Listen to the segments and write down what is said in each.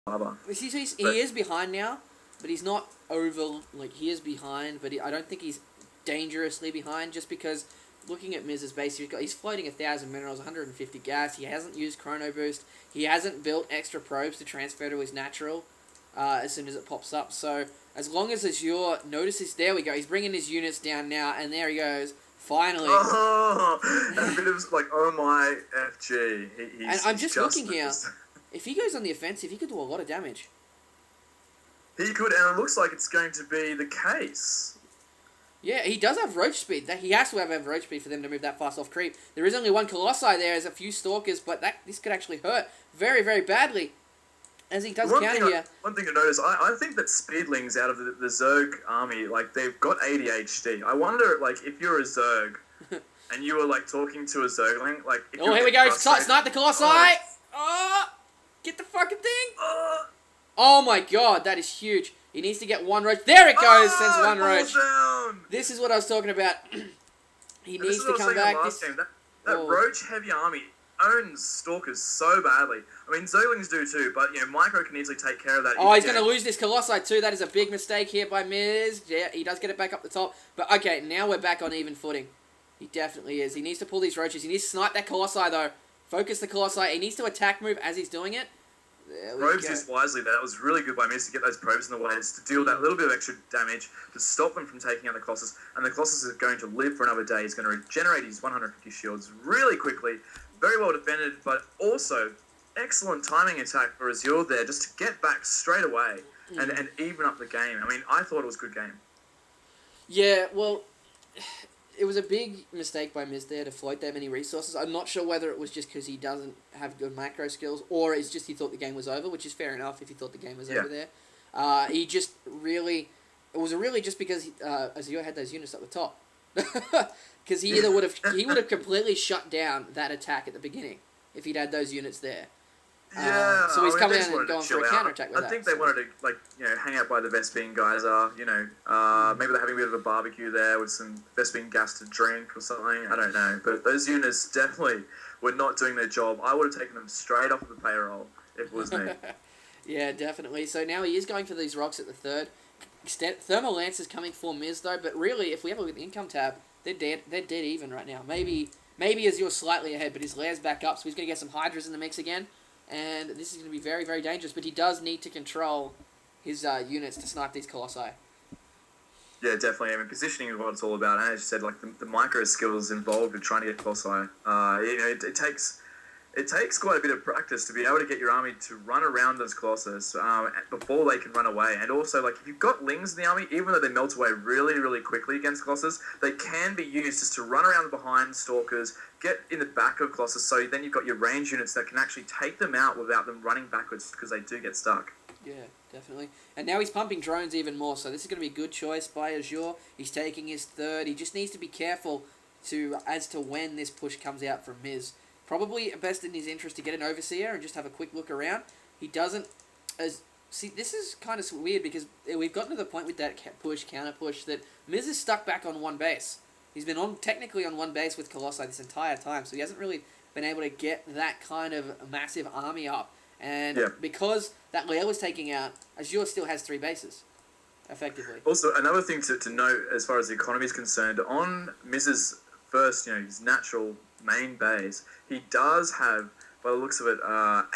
lava. He is behind now, but he's not over, like, he is behind, but I don't think he's dangerously behind, just because looking at Miz's base, he's floating 1,000 minerals, 150 gas, he hasn't used Chrono Boost, he hasn't built extra probes to transfer to his natural as soon as it pops up, so as long as Azure notices, there we go, he's bringing his units down now, and there he goes, finally. Oh, a bit of, like, oh my FG. And I'm just looking here, if he goes on the offensive, he could do a lot of damage. He could, and it looks like it's going to be the case. Yeah, he does have roach speed. He has to have roach speed for them to move that fast off creep. There is only one Colossi there, there's a few Stalkers, but this could actually hurt very, very badly. As he does counter here. One thing to notice, I think that Speedlings out of the Zerg army, like, they've got ADHD. I wonder, like, if you're a Zerg, and you were, like, talking to a Zergling, like... Oh, here we go, snipe the Colossi! Oh, get the fucking thing! Oh my god, that is huge. He needs to get one roach. There it goes, sends one roach. Down. This is what I was talking about. He needs to come back. That roach-heavy army owns Stalkers so badly. I mean, Zerglings do too, but, you know, Micro can easily take care of that. Oh, he's going to lose this Colossi too. That is a big mistake here by Miz. Yeah, he does get it back up the top. But, okay, now we're back on even footing. He definitely is. He needs to pull these roaches. He needs to snipe that Colossi, though. Focus the Colossi. He needs to attack move as he's doing it. Probes used wisely there. That was really good by Miz to get those probes in the way, to deal that little bit of extra damage, to stop them from taking out the Colossus. And the Colossus is going to live for another day. He's going to regenerate his 150 shields really quickly. Very well defended, but also excellent timing attack for Azure there, just to get back straight away and even up the game. I mean, I thought it was a good game. Yeah, well, it was a big mistake by Miz there to float that many resources. I'm not sure whether it was just because he doesn't have good macro skills, or it's just he thought the game was over, which is fair enough if he thought the game was over there. He just really... It was really just because Azure had those units at the top. Because he would have completely shut down that attack at the beginning if he'd had those units there. Yeah, so he's coming in and going for a counterattack with that. I think they wanted to, like, you know, hang out by the Vespine guys are, you know, maybe they're having a bit of a barbecue there with some Vespine gas to drink or something. I don't know, but those units definitely were not doing their job. I would have taken them straight off of the payroll if it was me. Yeah, definitely. So now he is going for these rocks at the third. Thermal Lance is coming for Miz though, but really, if we have a look at the income tab, they're dead even right now. Maybe Azure slightly ahead, but his Lair's back up, so he's going to get some Hydras in the mix again. And this is going to be very, very dangerous, but he does need to control his units to snipe these Colossi. Yeah, definitely. I mean, positioning is what it's all about. And as you said, like, the micro skills involved with trying to get Colossi, you know, it takes quite a bit of practice to be able to get your army to run around those Colossus before they can run away. And also, like, if you've got Lings in the army, even though they melt away really, really quickly against Colossus, they can be used just to run around behind Stalkers, get in the back of Colossus, so then you've got your range units that can actually take them out without them running backwards, because they do get stuck. Yeah, definitely. And now he's pumping drones even more, so this is going to be a good choice by Azure. He's taking his third. He just needs to be careful as to when this push comes out from Miz. Probably best in his interest to get an Overseer and just have a quick look around. He doesn't... See, this is kind of weird because we've gotten to the point with that counter push, that Miz is stuck back on one base. He's been technically on one base with Colossi this entire time, so he hasn't really been able to get that kind of massive army up. And because that Lair was taking out, Azure still has 3 bases, effectively. Also, another thing to note as far as the economy is concerned, on Miz's first, you know, his natural main base, he does have, by the looks of it,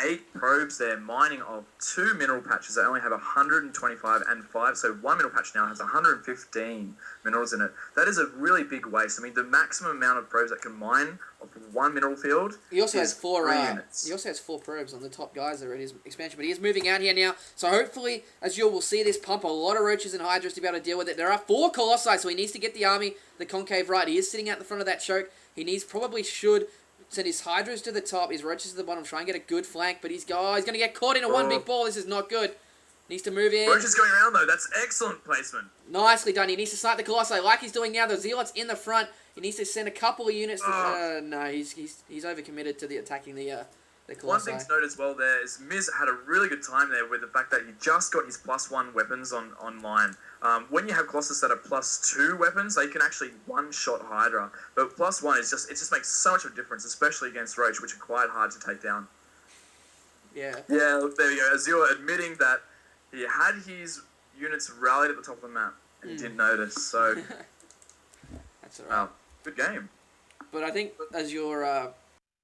8 probes there, mining of 2 mineral patches that only have 125 and 5, so 1 mineral patch now has 115 minerals in it. That is a really big waste. I mean, the maximum amount of probes that can mine off of 1 mineral field he also has 4 units. He also has 4 probes on the top guys that are in his expansion, but he is moving out here now, so hopefully Azure will see this pump a lot of roaches and hydras to be able to deal with it. There are 4 Colossi, so he needs to get the army, the concave right. He is sitting out the front of that choke. He should send his hydras to the top, his roaches to the bottom, try and get a good flank, but he's going to get caught in a one big ball. This is not good. Needs to move in. Roaches going around though, that's excellent placement. Nicely done. He needs to snipe the Colossi like he's doing now. The Zealots in the front. He needs to send a couple of units. No, he's overcommitted to attacking the Colossi. One thing to note as well there is Miz had a really good time there with the fact that he just got his +1 weapons online. When you have Colossus that are +2 weapons, they can actually one-shot Hydra. But +1 is just makes so much of a difference, especially against Roach, which are quite hard to take down. Yeah. Yeah, look, there you go. Azure admitting that he had his units rallied at the top of the map and he didn't notice. So, That's alright. wow, good game. But I think Azure